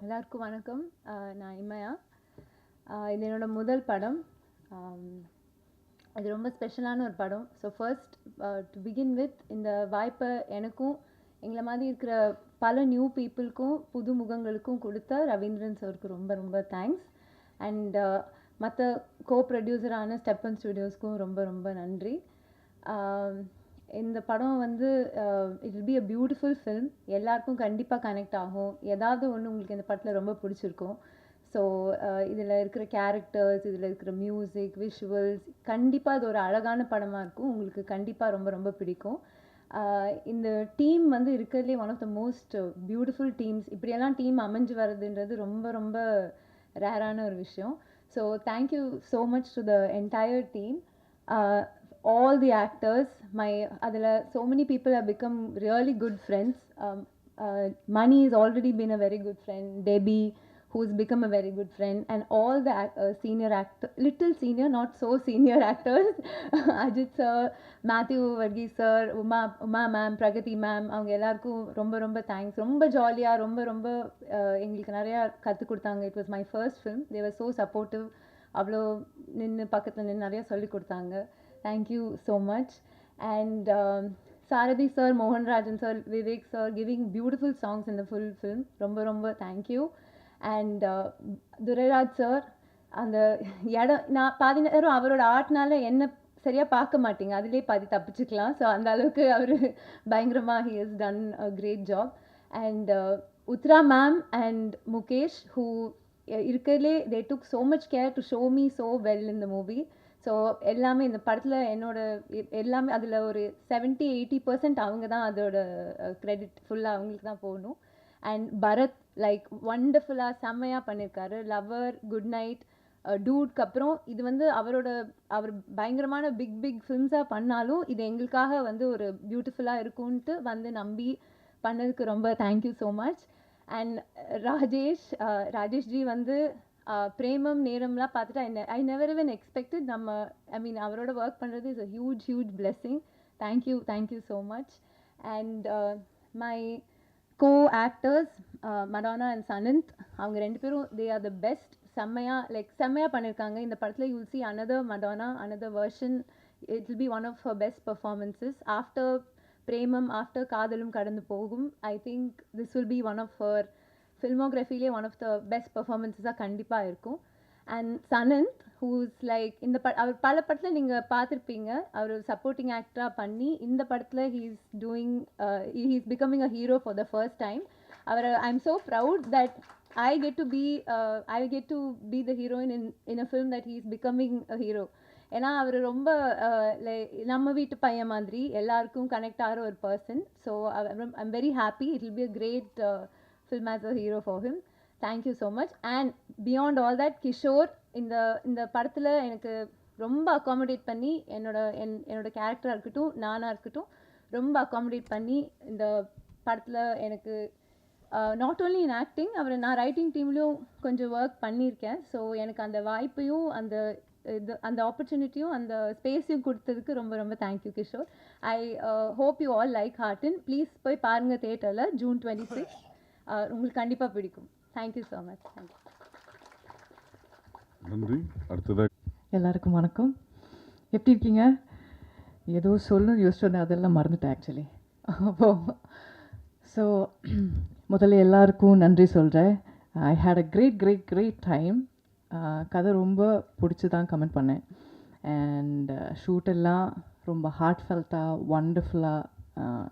எல்லாருக்கும் வணக்கம். நான் இமயா. இது என்னோட முதல் படம். அது ரொம்ப ஸ்பெஷலான ஒரு படம். So first to begin with இந்த வாய்ப்பை எனக்கும் எங்களை மாதிரி இருக்கிற பல நியூ பீப்புளுக்கும் புது முகங்களுக்கும் கொடுத்த ரவீந்திரன் சாருக்கு ரொம்ப ரொம்ப தேங்க்ஸ். அண்ட் மற்ற கோ ப்ரொடியூசரான ஸ்டெப்பன் ஸ்டுடியோஸ்க்கும் ரொம்ப ரொம்ப நன்றி. இந்த படம் வந்து it will be a beautiful film. எல்லாருக்கும் கண்டிப்பாக கனெக்ட் ஆகும். ஏதாவது ஒன்று உங்களுக்கு இந்த படத்தில் ரொம்ப பிடிச்சிருக்கும். ஸோ இதில் இருக்கிற கேரக்டர்ஸ், இதில் இருக்கிற மியூசிக், விஷுவல்ஸ், கண்டிப்பாக இது ஒரு அழகான படமாக இருக்கும். உங்களுக்கு கண்டிப்பாக ரொம்ப ரொம்ப பிடிக்கும். இந்த டீம் வந்து இருக்கிறதுலே one of the most beautiful teams. இப்படியெல்லாம் டீம் அமைஞ்சு வர்றதுன்றது ரொம்ப ரொம்ப ரேரான ஒரு விஷயம். So thank you so much to the entire team. All the actors, adila so many people have become really good friends. Mani has already been a very good friend. Debbie, who's become a very good friend, and all the senior actors, little senior, not so senior actors, Ajit sir, Matthew Varghese sir, Uma ma'am, Pragati ma'am, avanga ellarkum romba romba thanks. Romba jolly-a romba engalukku nariya kathu kodutanga. It was my first film. They were so supportive. avlo ninnu pakkathula ninnu nariya solli kodutanga. Thank you so much. And Sarathi sir, Mohan Rajan sir, Vivek sir, giving beautiful songs in the full film. Romba romba thank you. And Duraraj sir, அந்த இடம் நான் பாதி நேரம் அவரோட ஆர்ட்னால என்ன சரியாக பார்க்க மாட்டீங்க, அதிலே பாதி தப்பிச்சுக்கலாம். ஸோ அந்த அளவுக்கு அவர் பயங்கரமாக he has done a great job. And Uthra ma'am and Mukesh, who இருக்கிறதுலே they took so much care to show me so well in the movie. So எல்லாமே இந்த படத்தில் என்னோட எல்லாமே அதில் ஒரு 70-80% அவங்க தான் அதோட க்ரெடிட் ஃபுல்லாக அவங்களுக்கு தான் போகணும். அண்ட் பரத் லைக் ஒண்டர்ஃபுல்லாக செம்மையாக பண்ணியிருக்காரு. லவர், குட் நைட், டூட்க்கு அப்புறம் இது வந்து அவர் பயங்கரமான பிக் ஃபிலிம்ஸாக பண்ணாலும் இது எங்களுக்காக வந்து ஒரு பியூட்டிஃபுல்லாக இருக்கும்ன்ட்டு வந்து நம்பி பண்ணதுக்கு ரொம்ப தேங்க்யூ ஸோ மச். அண்ட் ராஜேஷ்ஜி வந்து பிரேமம் நேரம்லாம் பார்த்துட்டு ஐ நெவர் even expected. அவரோட ஒர்க் பண்ணுறது is a huge blessing. Thank you so much. And my co actors Madonna and Sanand, அவங்க ரெண்டு பேரும் தே ஆர் த பெஸ்ட். செம்மையாக பண்ணியிருக்காங்க. இந்த படத்தில் you will see another Madonna, another version. It will be one of her best performances. After Premam, after Kadhalum Kadanthu Pogum, I think this will be one of her ஃபில்மோகிராஃபிலே one of the best பர்ஃபார்மன்ஸஸாக கண்டிப்பாக இருக்கும். And Sananth, who's like அவர் பல படத்தில் நீங்கள் பார்த்துருப்பீங்க. அவர் supporting ஆக்டராக பண்ணி இந்த படத்தில் he's becoming a hero for the first time. I am so proud that I get to be the heroine in a film that he is becoming a hero. ஏன்னா அவர் ரொம்ப நம்ம வீட்டு பையன் மாதிரி எல்லாருக்கும் கனெக்ட் ஆகிற ஒரு person. So I'm very happy. It will be a great film as a hero for him. Thank you so much. And beyond all that, Kishore இந்த படத்தில் எனக்கு ரொம்ப அக்காமடேட் பண்ணி என்னோட கேரக்டராக இருக்கட்டும், நானாக இருக்கட்டும், ரொம்ப அக்காமடேட் பண்ணி இந்த படத்தில் எனக்கு நாட் ஓன்லி இன் ஆக்டிங், அவரை நான் ரைட்டிங் டீம்லேயும் கொஞ்சம் ஒர்க் பண்ணியிருக்கேன். ஸோ எனக்கு அந்த வாய்ப்பையும் அந்த ஆப்பர்ச்சுனிட்டியும் அந்த ஸ்பேஸையும் கொடுத்ததுக்கு ரொம்ப ரொம்ப thank you Kishore. I hope you all like Horton. Please போய் பாருங்கள் தியேட்டரில் June 26. உங்களுக்கு கண்டிப்பாக பிடிக்கும். Thank you so much. தேங்க்யூ. நன்றி. அடுத்ததாக எல்லாருக்கும் வணக்கம். எப்படி இருக்கீங்க? ஏதோ சொல்லணும் யோசிச்சோன்னே அதெல்லாம் மறந்துட்டேன் ஆக்சுவலி. அப்போ ஸோ முதல்ல எல்லாருக்கும் நன்றி சொல்கிறேன். ஐ ஹேட் அ கிரேட் டைம். கதை ரொம்ப பிடிச்சி தான் கமெண்ட் பண்ணேன். அண்ட் ஷூட்டெல்லாம் ரொம்ப ஹார்ட்ஃபெல்ட்டாக ஒண்டர்ஃபுல்லாக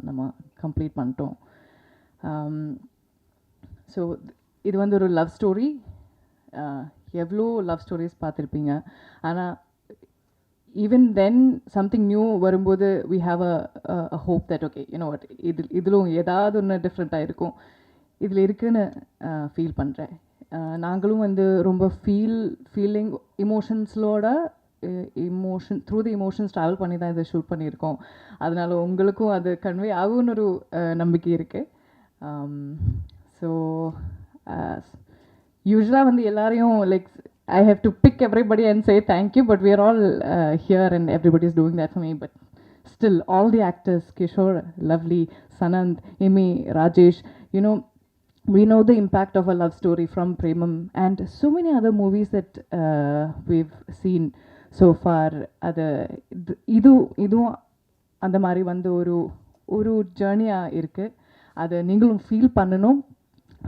நம்ம கம்ப்ளீட் பண்ணிட்டோம். ஸோ இது வந்து ஒரு லவ் ஸ்டோரி. எவ்வளோ லவ் ஸ்டோரிஸ் பார்த்துருப்பீங்க. ஆனால் ஈவன் தென் சம்திங் நியூ வரும்போது we have a hope that okay you know what இதிலும் ஏதாவது ஒன்று டிஃப்ரெண்ட்டாக இருக்கும் இதில் இருக்குன்னு ஃபீல் பண்ணுறேன். நாங்களும் வந்து ரொம்ப ஃபீலிங் இமோஷன்ஸோட த்ரூ தி இமோஷன்ஸ் ட்ராவல் பண்ணி தான் இதை ஷூட் பண்ணியிருக்கோம். அதனால் உங்களுக்கும் அது கன்வே ஆகும்னு ஒரு நம்பிக்கை இருக்குது. ஸோ யூஸ்வலாக வந்து எல்லாரையும் like I have to pick everybody and say thank you, but we are all here and everybody is doing that for me. But still, all the actors, Kishore, lovely, Sanand, Amy, Rajesh, you know, we know the impact of a love story from Premam and so many other movies that we've seen so far. அது இதுவும் அந்த மாதிரி வந்து ஒரு ஜேர்னியாக இருக்குது. அதை நீங்களும் feel பண்ணணும்.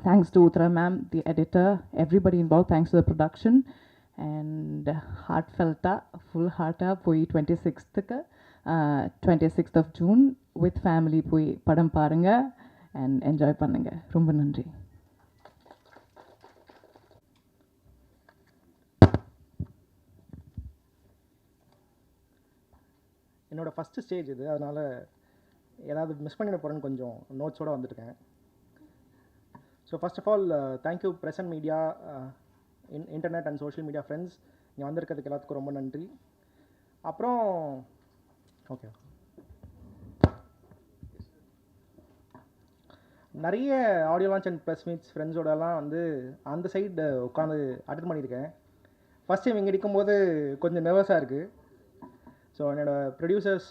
Thanks to Uthra ma'am, the editor, everybody involve. Thanks to the production. And ஹார்ட்ஃபெல்ட்டாக ஃபுல் ஹார்ட்டாக போய் 26th of June with family போய் படம் பாருங்கள் அண்ட் என்ஜாய் பண்ணுங்கள். ரொம்ப நன்றி. என்னோடய ஃபஸ்ட்டு ஸ்டேஜ் இது, அதனால் ஏதாவது மிஸ் பண்ணிட போகிறேன்னு கொஞ்சம் நோட்ஸோடு வந்துட்டுருக்கேன். So first of all thank you press and media, internet and social media friends, இங்கே வந்திருக்கிறதுக்கு எல்லாத்துக்கும் ரொம்ப நன்றி. அப்புறம் ஓகே, நிறைய audio launch and press meets ஃப்ரெண்ட்ஸோடலாம் வந்து அந்த சைடு உட்காந்து அட்டென்ட் பண்ணியிருக்கேன். ஃபஸ்ட் டைம் இங்கே இருக்கும்போது கொஞ்சம் நர்வஸாக இருக்குது. ஸோ என்னோடய producers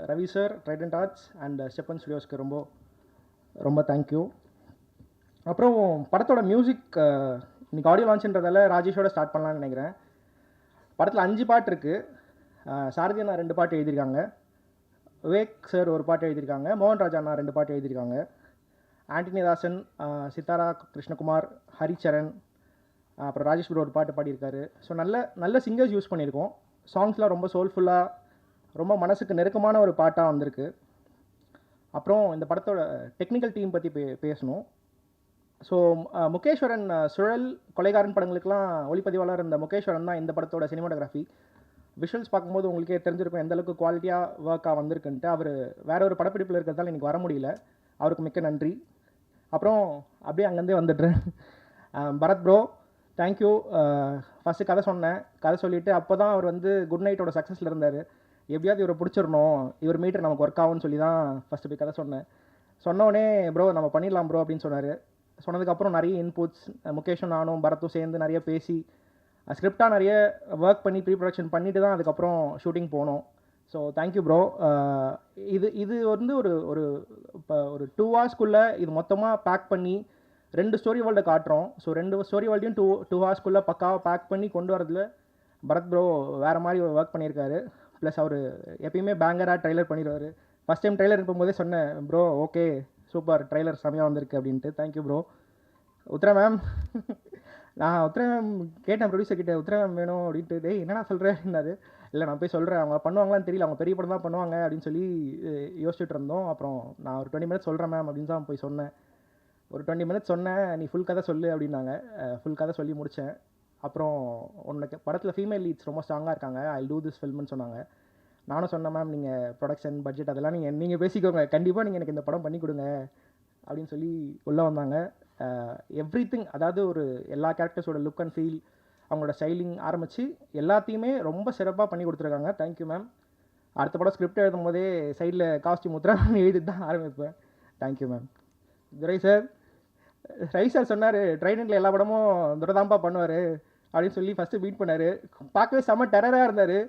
Ravi sir, Trident Arts and Steppan ஸ்டுடியோஸ்க்கு ரொம்ப ரொம்ப தேங்க்யூ. அப்புறம் படத்தோட மியூசிக் இன்றைக்கி ஆடியோ லான்ச்ன்றதால ராஜேஷோட ஸ்டார்ட் பண்ணலான்னு நினைக்கிறேன். படத்தில் 5 பாட்டு இருக்குது. சாரதி அண்ணா 2 பாட்டு எழுதியிருக்காங்க, விவேக் சார் ஒரு பாட்டு எழுதியிருக்காங்க, மோகன் ராஜா அண்ணா 2 பாட்டு எழுதியிருக்காங்க, ஆண்டனி தாசன், சித்தாரா கிருஷ்ணகுமார், ஹரிச்சரன், அப்புறம் ராஜேஷ் ப்ரோ ஒரு பாட்டு பாடியிருக்காரு. ஸோ நல்ல சிங்கர்ஸ் யூஸ் பண்ணியிருக்கோம். சாங்ஸ்லாம் ரொம்ப சோல்ஃபுல்லாக, ரொம்ப மனசுக்கு நெருக்கமான ஒரு பாட்டாக வந்திருக்கு. அப்புறம் இந்த படத்தோட டெக்னிக்கல் டீம் பற்றி பேசணும். ஸோ முகேஸ்வரன், சுழல், கொலைகாரன் படங்களுக்கெலாம் ஒளிப்பதிவாளர் இந்த முகேஸ்வரன் தான் இந்த படத்தோட சினிமாட்டோகிராஃபி. விஷுவல்ஸ் பார்க்கும்போது உங்களுக்கே தெரிஞ்சிருக்கும் எந்தளவுக்கு குவாலிட்டியாக ஒர்க்காக வந்திருக்குன்ட்டு. அவர் வேற ஒரு படப்பிடிப்பில் இருக்கிறதால இன்றைக்கி வர முடியல, அவருக்கு மிக்க நன்றி. அப்புறம் அப்படியே அங்கேருந்தே வந்துடுறேன். Bharat bro thank you. ஃபஸ்ட்டு கதை சொன்னேன், கதை சொல்லிவிட்டு அப்போ தான் அவர் வந்து குட் நைட்டோட சக்ஸஸில் இருந்தார். எப்படியாவது இவரை பிடிச்சிடணும், இவர் மீட்டர் நமக்கு ஒர்க் ஆகும்னு சொல்லி தான் ஃபஸ்ட்டு போய் கதை சொன்னேன். சொன்னோடனே ப்ரோ நம்ம பண்ணிடலாம் ப்ரோ அப்படின்னு சொன்னார். சொன்னதுக்கப்புறம் நிறைய இன்புட்ஸ் முகேஷும் நானும் பரத்தும் சேர்ந்து நிறைய பேசி ஸ்கிரிப்டாக நிறைய ஒர்க் பண்ணி ப்ரீ ப்ரொடக்ஷன் பண்ணிவிட்டு தான் அதுக்கப்புறம் ஷூட்டிங் போனோம். So thank you bro. இது வந்து ஒரு இப்போ ஒரு 2 ஹவர்ஸ்க்குள்ளே இது மொத்தமாக பேக் பண்ணி 2 ஸ்டோரி வேர்ல்டை காட்டுறோம். ஸோ 2 ஸ்டோரி வேர்ல்டையும் 2 ஹவர்ஸ்க்குள்ளே பக்காவாக பேக் பண்ணி கொண்டு வரதுல பரத் ப்ரோ வேறு மாதிரி ஒர்க் பண்ணியிருக்காரு. ப்ளஸ் அவர் எப்பயுமே பேங்கராக ட்ரைலர் பண்ணிடுவார். ஃபஸ்ட் டைம் ட்ரைலர் இருக்கும்போதே சொன்னேன், ப்ரோ ஓகே சூப்பர் ட்ரைலர் செமையாக வந்திருக்கு அப்படின்ட்டு. Thank you bro. உத்ரா மேம், நான் உத்ரா மேம் கேட்டேன் ப்ரொடியூசர் கிட்டே, உத்ரா மேம் வேணும் அப்படின்ட்டு. டேய் என்னடா சொல்கிறேன் அப்படின்னாரு. இல்லை நான் போய் சொல்கிறேன், அவங்க பண்ணுவாங்களான்னு தெரியல, அவங்க பெரிய படம் தான் பண்ணுவாங்க அப்படின்னு சொல்லி யோசிச்சுட்டு இருந்தோம். அப்புறம் நான் ஒரு 20 மினிட்ஸ் சொல்கிறேன் மேம் அப்படின்னு தான் போய் சொன்னேன். ஒரு 20 மினிட்ஸ் சொன்னேன், நீ ஃபுல் கதை சொல்லு அப்படின்னாங்க. ஃபுல் கதை சொல்லி முடித்தேன். அப்புறம் உனக்கு படத்தில் ஃபீமேல் லீட்ஸ் ரொம்ப ஸ்ட்ராங்காக இருக்காங்க, ஐ டூ திஸ் ஃபில்ம்னு சொன்னாங்க. நானும் சொன்னேன் மேம் நீங்கள் ப்ரொடக்ஷன் பட்ஜெட் அதெல்லாம் நீங்கள் பேசிக்கோங்க, கண்டிப்பாக நீங்கள் எனக்கு இந்த படம் பண்ணி கொடுங்க அப்படின்னு சொல்லி உள்ளே வந்தாங்க. எவ்ரிதிங், அதாவது ஒரு எல்லா கேரக்டர்ஸோட லுக் அண்ட் ஃபீல், அவங்களோட ஸ்டைலிங் ஆரம்பித்து எல்லாத்தையுமே ரொம்ப சிறப்பாக பண்ணி கொடுத்துருக்காங்க. Thank you ma'am. அடுத்த படம் ஸ்கிரிப்ட் எழுதும் போதே சைடில் காஸ்டியூம் உத்ரா எழுதி தான் ஆரம்பிப்பேன். Thank you ma'am. Durai sir, Ravi sir சொன்னார் ட்ரைடன்ட்டில் எல்லா படமும் துரைதாம்பா பண்ணுவார் அப்படின்னு சொல்லி ஃபஸ்ட்டு மீட் பண்ணார். பார்க்கவே செம்ம டெரராக இருந்தார்.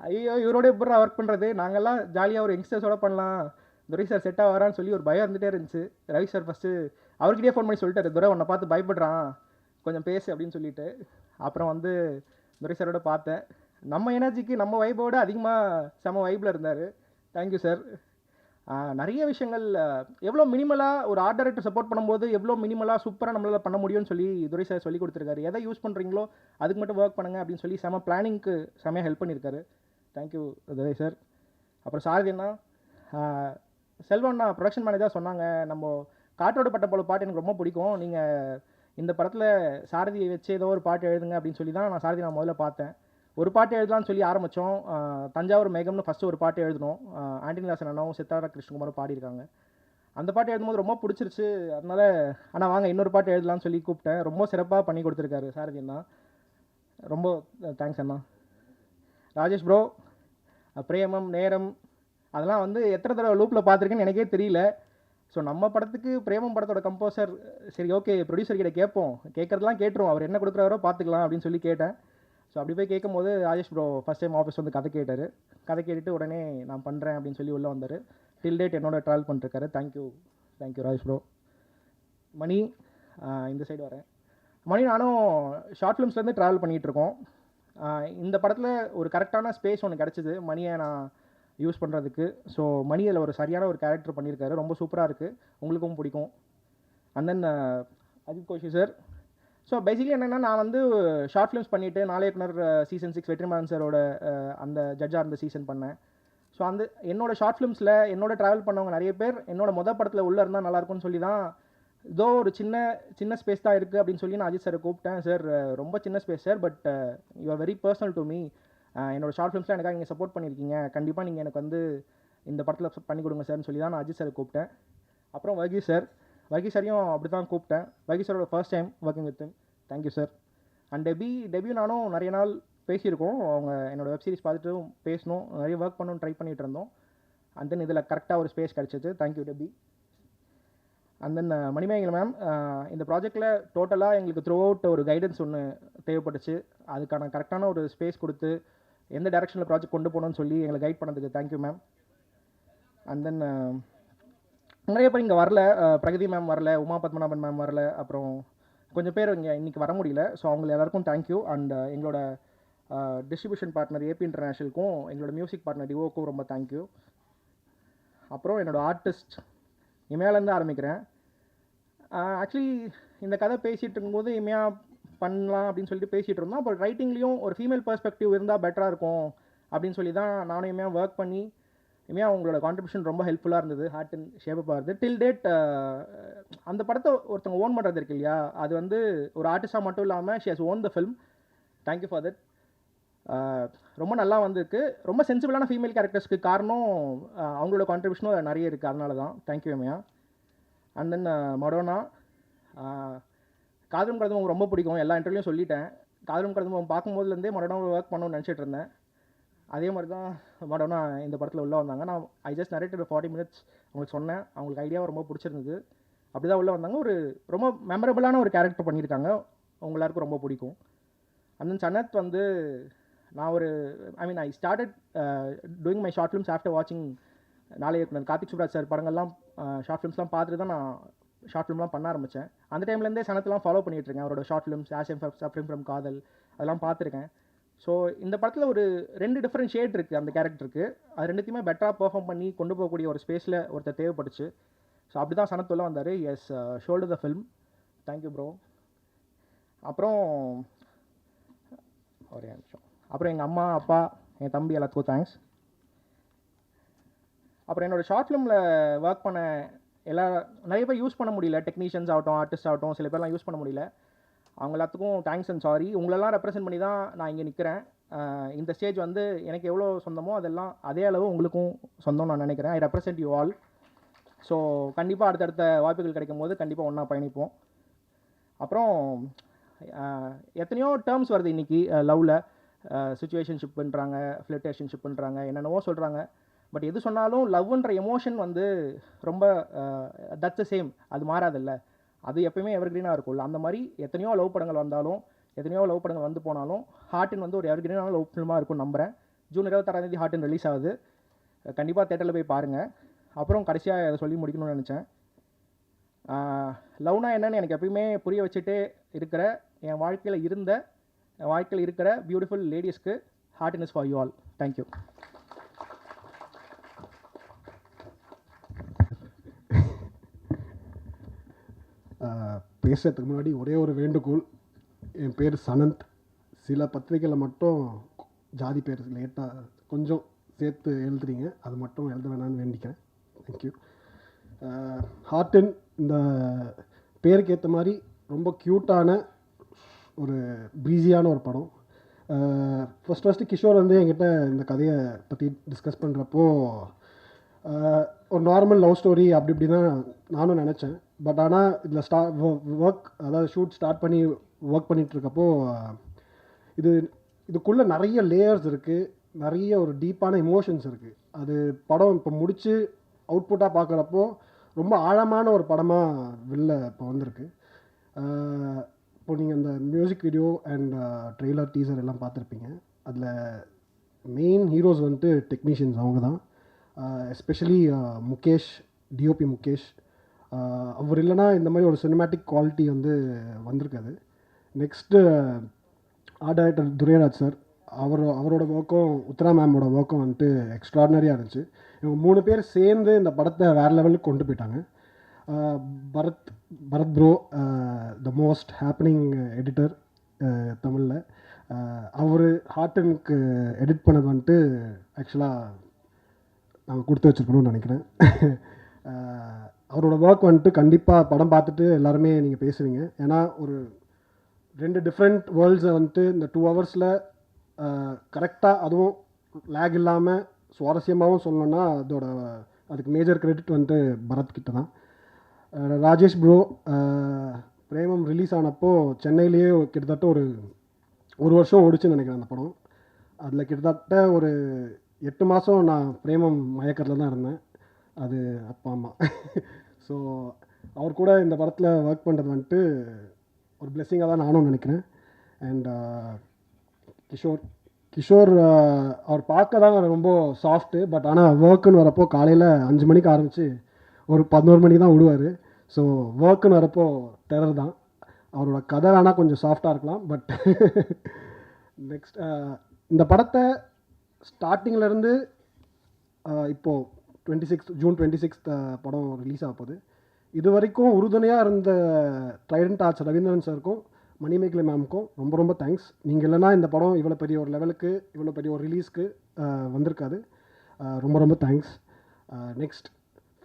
ஐயோ இவரோட எப்படி ஒர்க் பண்ணுறது, நாங்கள்லாம் ஜாலியாக ஒரு யங்ஸ்டர்ஸோட பண்ணலாம், துரை சார் செட்டாக வரான்னு சொல்லி ஒரு பயம் இருந்துகிட்டே இருந்துச்சு. ரவி சார் ஃபஸ்ட்டு அவர்கிட்டயே ஃபோன் பண்ணி சொல்லிட்டாரு, துரை உன்னை பார்த்து பயப்படுறான், கொஞ்சம் பேசு அப்படின்னு சொல்லிட்டு. அப்புறம் வந்து துரை சாரோட பார்த்தேன், நம்ம எனர்ஜிக்கு நம்ம வைபோட அதிகமாக செம்ம வைப்பில் இருந்தார். Thank you sir. நிறைய விஷயங்கள் எவ்வளோ மினிமலாக ஒரு ஆர்ட் டைரக்டர் சப்போர்ட் பண்ணும்போது எவ்வளோ மினிமலாக சூப்பராக நம்மளால் பண்ண முடியும்னு சொல்லி துரை சார் சொல்லி கொடுத்துருக்காரு. எதை யூஸ் பண்ணுறீங்களோ அதுக்கு மட்டும் ஒர்க் பண்ணுங்கள் அப்படின்னு சொல்லி செம்ம பிளானிங்க்கு செம்மையாக ஹெல்ப் பண்ணியிருக்காரு. தேங்க்யூ துரை சார். அப்புறம் சாரதி அண்ணா, செல்வண்ணா ப்ரொடக்ஷன் மேனேஜர் சொன்னாங்க, நம்ம காற்றோட பட்ட போல பாட்டு எனக்கு ரொம்ப பிடிக்கும், நீங்கள் இந்த படத்தில் சாரதியை வச்சு ஏதோ ஒரு பாட்டு எழுதுங்க அப்படின்னு சொல்லி தான் நான் சாரதி நான் முதல்ல பார்த்தேன். ஒரு பாட்டு எழுதலாம்னு சொல்லி ஆரம்பித்தோம். தஞ்சாவூர் மேகம்னு ஃபஸ்ட்டு ஒரு பாட்டு எழுதணும். ஆண்டனி தாசன் அண்ணாவும் சித்தாரா கிருஷ்ணகுமாரும் பாடியிருக்காங்க. அந்த பாட்டு எழுதும்போது ரொம்ப பிடிச்சிருச்சு. அதனால் ஆனால் வாங்க இன்னொரு பாட்டு எழுதலாம்னு சொல்லி கூப்பிட்டேன். ரொம்ப சிறப்பாக பண்ணி கொடுத்துருக்காரு சாரதி அண்ணா, ரொம்ப தேங்க்ஸ் அண்ணா. ராஜேஷ் ப்ரோ, பிரேமம், நேரம் அதெல்லாம் வந்து எத்தனை தடவை லூப்பில் பார்த்துருக்கேன்னு எனக்கே தெரியல. ஸோ நம்ம படத்துக்கு பிரேமம் படத்தோட கம்போசர், சரி ஓகே ப்ரொடியூசர் கிட்ட கேட்போம், கேட்குறதுலாம் கேட்டுருவோம், அவர் என்ன கொடுக்குறாரோ பார்த்துக்கலாம் அப்படின்னு சொல்லி கேட்டேன். ஸோ அப்படி போய் கேட்கும்போது Rajesh bro first time office வந்து கதை கேட்டார். கதை கேட்டுட்டு உடனே நான் பண்ணுறேன் அப்படின்னு சொல்லி உள்ளே வந்தார். டில் டேட் என்னோட ட்ராவல் பண்ணிருக்காரு. Thank you Rajesh bro. மணி, இந்த சைடு வரேன். மணி நானும் ஷார்ட் ஃபிலிம்ஸ்லேருந்து ட்ராவல் பண்ணிகிட்ருக்கோம். இந்த படத்தில் ஒரு கரெக்டான ஸ்பேஸ் ஒன்று கிடச்சிது மணியை நான் யூஸ் பண்ணுறதுக்கு. ஸோ மணி அதில் ஒரு சரியான ஒரு கேரக்டர் பண்ணியிருக்காரு. ரொம்ப சூப்பராக இருக்குது, உங்களுக்கும் பிடிக்கும். And then Ajith Koshy sir. So basically என்னென்னா, நான் வந்து ஷார்ட் ஃபிலிம்ஸ் பண்ணிவிட்டு நாளை இயக்குனர் சீசன் 6 வெற்றிமாறன் சாரோட அந்த ஜட்ஜாக இருந்த சீசன் பண்ணேன். ஸோ அந்த என்னோடய ஷார்ட் ஃபிலிம்ஸில் என்னோட ட்ராவல் பண்ணவங்க நிறைய பேர் என்னோட மொதல் படத்தில் உள்ளே இருந்தால் நல்லாயிருக்கும்னு சொல்லி தான், இதோ ஒரு சின்ன ஸ்பேஸ் தான் இருக்குது அப்படின்னு சொல்லி நான் அஜித் சாரை கூப்பிட்டேன். சார் ரொம்ப சின்ன space sir, but you are very personal to me. என்னோடய ஷார்ட் ஃபிலிம்ஸில் எனக்காக நீங்கள் சப்போர்ட் பண்ணியிருக்கீங்க, கண்டிப்பாக நீங்கள் எனக்கு வந்து இந்த படத்தில் பண்ணி கொடுங்க சார்னு சொல்லி தான் நான் அஜித் சாரை கூப்பிட்டேன். அப்புறம் வர்கீஸ் சாரையும் அப்படி தான் கூப்பிட்டேன். வர்கீஸ் சாரோட first time working with him. Thank you sir. And debut நானும் நிறைய நாள் பேசியிருக்கோம். அவங்க என்னோடய வெப் சீரிஸ் பார்த்துட்டு பேசணும், நிறைய ஒர்க் பண்ணணும்னு ட்ரை பண்ணிகிட்டு இருந்தோம். அண்ட் தென் இதில் கரெக்டாக ஒரு ஸ்பேஸ் கிடச்சிது. Thank you Debi. And then Manimegalai ma'am, இந்த ப்ராஜெக்டில் டோட்டலாக எங்களுக்கு த்ரூ அவுட் ஒரு கைடன்ஸ் ஒன்று தேவைப்பட்டுச்சு. அதுக்கான கரெக்டான ஒரு ஸ்பேஸ் கொடுத்து எந்த டைரெக்ஷனில் ப்ராஜெக்ட் கொண்டு போகணும்னு சொல்லி எங்களை கைட் பண்ணதுக்கு தேங்க்யூ மேம். அண்ட் தென் நிறைய பேர் இங்கே வரல. பிரகதி மேம் வரல, உமா பத்மநாபன் மேம் வரல, அப்புறம் கொஞ்சம் பேர் இங்கே இன்றைக்கி வர முடியல. ஸோ அவங்க எல்லாருக்கும் தேங்க்யூ. அண்ட் எங்களோட டிஸ்ட்ரிபியூஷன் பார்ட்னர் ஏபி இன்டர்நேஷ்னலுக்கும் எங்களோட மியூசிக் பார்ட்னர் டிவோக்கும் ரொம்ப தேங்க்யூ. அப்புறம் என்னோடய ஆர்டிஸ்ட் இமையாலேருந்து ஆரம்பிக்கிறேன். ஆக்சுவலி இந்த கதை பேசிகிட்டு இருக்கும்போது இமையாக பண்ணலாம் அப்படின்னு சொல்லிட்டு பேசிகிட்டு இருந்தோம். அப்புறம் ரைட்டிங்லேயும் ஒரு ஃபீமேல் பெர்ஸ்பெக்டிவ் இருந்தால் பெட்டராக இருக்கும் அப்படின்னு சொல்லி தான் நானும் இமையாக ஒர்க் பண்ணி, இமையாக உங்களோட கான்ட்ரிபியூஷன் ரொம்ப ஹெல்ப்ஃபுல்லாக இருந்தது, ஹார்ட் அண்ட் ஷேப்பாக இருந்தது. டில் டேட் அந்த படத்தை ஒருத்தவங்க ஓன் பண்ணுறது இருக்கு இல்லையா, அது வந்து ஒரு ஆர்டிஸ்டாக மட்டும் இல்லாமல் she has own the film. Thank you for that. ரொம்ப நல்லா வந்திருக்கு. ரொம்ப சென்சிபிளான ஃபீமேல் கேரக்டர்ஸ்க்கு காரணம் அவங்களோட கான்ட்ரிபியூஷனும் நிறைய இருக்குது, அதனால தான். Thank you Emaiya. And then Madonna. Kadhalum Kadanthum உங்களுக்கு ரொம்ப பிடிக்கும், எல்லா இன்டர்வியூலையும் சொல்லிட்டேன். காதலும் கடந்தும் பார்க்கும்போதுலேருந்தே மடோனாவை ஒர்க் பண்ணணும்னு நினச்சிட்டு இருந்தேன். அதே மாதிரி தான் மடோனா இந்த படத்தில் உள்ளே வந்தாங்க. நான் ஐ ஜஸ்ட் நரேட்டட் 40 minutes அவங்களுக்கு சொன்னேன். அவங்களுக்கு ஐடியாவை ரொம்ப பிடிச்சிருந்தது, அப்படி தான் உள்ளே வந்தாங்க. ஒரு ரொம்ப மெமரபிளான ஒரு கேரக்டர் பண்ணியிருக்காங்க, உங்க எல்லாருக்கும் ரொம்ப பிடிக்கும். அண்ட் தென் சனத் வந்து நான் I started doing my short films after வாட்சிங் நாளை இயக்குனர் கார்த்திக் சுப்ராஜ் சார் படங்கள்லாம் ஷார்ட் ஃபிலிம்ஸ்லாம் பார்த்துட்டு தான் நான் ஷார்ட் ஃபிலிம்லாம் பண்ண ஆரம்பித்தேன். அந்த டைம்லேருந்தே சனத்தெலாம் ஃபாலோ பண்ணிகிட்ருக்கேன். அவரோட ஷார்ட் ஃபிலிம்ஸ் சஃபரிங் ஃப்ரம் காதல் அதெல்லாம் பார்த்துருக்கேன். ஸோ இந்த படத்தில் ஒரு 2 டிஃப்ரெண்ட் ஷேட் இருக்குது அந்த கேரக்டருக்கு. அது ரெண்டுத்தையுமே பெட்டராக பெர்ஃபார்ம் பண்ணி கொண்டு போகக்கூடிய ஒரு ஸ்பேஸில் ஒருத்தர் தேவைப்பட்டுச்சு. ஸோ அப்படி தான் சனத் உள்ள வந்தார். Yes, shouldered the film. Thank you bro. அப்புறம் ஒரே நிமிஷம். அப்புறம் எங்கள் அம்மா, அப்பா, என் தம்பி எல்லாத்துக்கும் தேங்க்ஸ். அப்புறம் என்னோடய ஷார்ட் ஃபிலிமில் ஒர்க் பண்ண நிறைய பேர் யூஸ் பண்ண முடியல, டெக்னீஷியன்ஸ் ஆகட்டும், ஆர்டிஸ்ட் ஆகட்டும், சில பேர்லாம் யூஸ் பண்ண முடியல. அவங்க எல்லாத்துக்கும் தேங்க்ஸ் அண்ட் சாரி. உங்களெல்லாம் ரெப்ரசென்ட் பண்ணி தான் நான் இங்கே நிற்கிறேன். இந்த ஸ்டேஜ் வந்து எனக்கு எவ்வளோ சொந்தமோ அதெல்லாம் அதே அளவு உங்களுக்கும் சொந்தம் நான் நினைக்கிறேன். ஐ ரெப்ரசென்ட் யூ ஆல். ஸோ கண்டிப்பாக அடுத்தடுத்த வாய்ப்புகள் கிடைக்கும் போது கண்டிப்பாக ஒன்றா பயணிப்போம். அப்புறம் எத்தனையோ டேர்ம்ஸ் வருது இன்றைக்கி லவ்வில். சிச்சுவேஷன்ஷிப்புன்றாங்க, ஃப்ளிட்டேஷன்ஷிப்புன்றாங்க, என்னென்னவோ சொல்கிறாங்க. பட் எது சொன்னாலும் லவ்ன்ற எமோஷன் வந்து ரொம்ப தட்ஸ் சேம், அது மாறாதில்ல. அது எப்பயுமே எவர்கிரீனாக இருக்கும்ல. அந்த மாதிரி எத்தனையோ லவ் படங்கள் வந்தாலும், எத்தனையோ லவ் படங்கள் வந்து போனாலும், ஹார்ட்டின் வந்து ஒரு எவர்கிரீனான லவ் ஃபில்மாக இருக்கும்னு நம்புகிறேன். ஜூன் 26 ஹார்ட்டின் ரிலீஸ் ஆகுது. கண்டிப்பாக தேட்டரில் போய் பாருங்கள். அப்புறம் கடைசியாக அதை சொல்லி முடிக்கணும்னு நினச்சேன். லவ்னா என்னன்னு எனக்கு எப்பயுமே புரிய வச்சுட்டே இருக்கிற என் வாழ்க்கையில் இருக்கிற பியூட்டிஃபுல் லேடிஸ்க்கு ஹார்ட்டின் is for you all. Thank you. பேசுகிறதுக்கு முன்னாடி ஒரே ஒரு வேண்டுகோள். என் பேர் சனந்த். சில பத்திரிகையில் மட்டும் ஜாதி பேர் லேட்டாக கொஞ்சம் சேர்த்து எழுதுறீங்க, அது மட்டும் எழுத வேணான்னு வேண்டிக்கிறேன். தேங்க்யூ. ஹார்ட்டின் இந்த பேருக்கு ஏற்ற மாதிரி ரொம்ப க்யூட்டான ஒரு ப்ரீஸியான ஒரு படம். ஃபஸ்ட்டு கிஷோர் வந்து என்கிட்ட இந்த கதையை பற்றி டிஸ்கஸ் பண்ணுறப்போ ஒரு நார்மல் லவ் ஸ்டோரி அப்படி இப்படி தான் நானும் நினச்சேன். பட் ஆனால் இதில் அதாவது ஷூட் ஸ்டார்ட் பண்ணி ஒர்க் பண்ணிகிட்ருக்கப்போ இதுக்குள்ளே நிறைய லேயர்ஸ் இருக்குது, நிறைய ஒரு டீப்பான எமோஷன்ஸ் இருக்குது. அது படம் இப்போ முடித்து அவுட்புட்டாக பார்க்குறப்போ ரொம்ப ஆழமான ஒரு படமாக வெளில இப்போ வந்திருக்கு. இப்போ நீங்கள் இந்த music video and trailer teaser எல்லாம் பார்த்துருப்பீங்க. அதில் மெயின் ஹீரோஸ் வந்துட்டு டெக்னீஷியன்ஸ் அவங்க தான். எஸ்பெஷலி முகேஷ், டிஓபி முகேஷ், அவர் இல்லைனா இந்த மாதிரி ஒரு சினிமேட்டிக் குவாலிட்டி வந்து வந்திருக்காது. Next art director Durairaj sir, அவரோட ஒர்க்கும் உத்ரா மேமோட ஒர்க்கும் வந்துட்டு எக்ஸ்ட்ராடினரியாக இருந்துச்சு. இவங்க 3 பேர் சேர்ந்து இந்த படத்தை வேறு லெவலுக்கு கொண்டு போயிட்டாங்க. Bharath bro, the most happening editor தமிழில், அவர் ஹார்டனுக்கு எடிட் பண்ணது வந்துட்டு ஆக்சுவலாக நாங்கள் கொடுத்து வச்சுருக்கணும்னு நினைக்கிறேன். அவரோட ஒர்க் வந்துட்டு கண்டிப்பாக படம் பார்த்துட்டு எல்லாருமே நீங்கள் பேசுவீங்க. ஏன்னா ஒரு 2 டிஃப்ரெண்ட் வேர்ல்ட்ஸை வந்துட்டு இந்த 2 ஹவர்ஸில் கரெக்டாக, அதுவும் லேக் இல்லாமல் சுவாரஸ்யமாகவும் சொல்லணும்னா அதுக்கு மேஜர் கிரெடிட் வந்துட்டு பரத் கிட்ட தான். ராஜேஷ் ப்ரோ, பிரேமம் ரிலீஸ் ஆனப்போ சென்னையிலேயே கிட்டத்தட்ட ஒரு வருஷம் ஓடிச்சுன்னு நினைக்கிறேன் அந்த படம். அதில் கிட்டத்தட்ட ஒரு 8 மாதம் நான் பிரேமம் மயக்கத்தில் தான் இருந்தேன். அது அப்பா அம்மா. ஸோ அவர் கூட இந்த படத்தில் ஒர்க் பண்ணுறது வந்துட்டு ஒரு பிளெஸ்ஸிங்காக தான் நானும் நினைக்கிறேன். அண்ட் கிஷோர் அவர் பார்க்க தான் ரொம்ப சாஃப்ட்டு, பட் ஆனால் ஒர்க்குன்னு வரப்போ காலையில் 5 மணிக்கு ஆரம்பித்து ஒரு 11 மணிக்கு தான் விடுவார். ஸோ ஒர்க்குன்னு வரப்போ டெரர் தான். அவரோட கதை வேணால் கொஞ்சம் சாஃப்டாக இருக்கலாம், பட் நெக்ஸ்ட் இந்த படத்தை ஸ்டார்டிங்லேருந்து இப்போது ஜூன் 26 படம் ரிலீஸ் ஆக போகுது. இது வரைக்கும் உறுதுணையாக இருந்த ட்ரைடன்ட் ஆர்ட்ஸ் ரவீந்திரன் சாருக்கும் மணிமேகலை மேமுக்கும் ரொம்ப ரொம்ப தேங்க்ஸ். நீங்கள் இல்லைனா இந்த படம் இவ்வளோ பெரிய ஒரு லெவலுக்கு, இவ்வளோ பெரிய ஒரு ரிலீஸ்க்கு வந்திருக்காது. ரொம்ப ரொம்ப தேங்க்ஸ். நெக்ஸ்ட்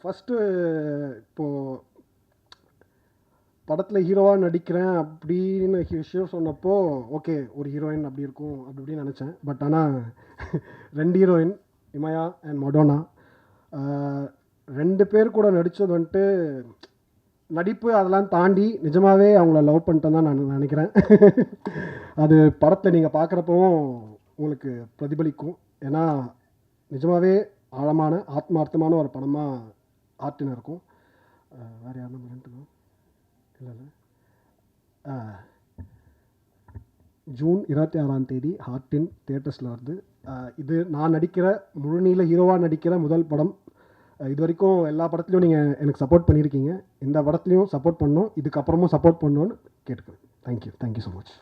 ஃபஸ்ட்டு இப்போது படத்தில் ஹீரோவாக நடிக்கிறேன் அப்படின்னு விஷயம் சொன்னப்போ ஓகே, ஒரு ஹீரோயின் அப்படி இருக்கும் அப்படி இப்படின்னு நினச்சேன். பட் ஆனால் 2 ஹீரோயின், இமயா அண்ட் மடோனா, 2 பேர் கூட நடித்தது வந்துட்டு நடிப்பு அதெல்லாம் தாண்டி நிஜமாகவே அவங்கள லவ் பண்ணிட்டேன் தான் நான் நினைக்கிறேன். அது படத்தில் நீங்கள் பார்க்குறப்பவும் உங்களுக்கு பிரதிபலிக்கும். ஏன்னா நிஜமாகவே ஆழமான ஆத்மார்த்தமான ஒரு படமாக ஆர்ட்டின் இருக்கும். வேறு யாரும் இல்லைன்னு இல்லை. ஜூன் 26ஆம் தேதி ஹார்ட்டின் தியேட்டர்ஸில் வருது. இது நான் நடிக்கிற முழுநீள ஹீரோவாக நடிக்கிற முதல் படம். இது வரைக்கும் எல்லா படத்துலையும் நீங்கள் எனக்கு சப்போர்ட் பண்ணியிருக்கீங்க. இந்த படத்துலையும் சப்போர்ட் பண்ணணும், இதுக்கப்புறமும் சப்போர்ட் பண்ணணுன்னு கேட்டுக்கிறேன். Thank you so much.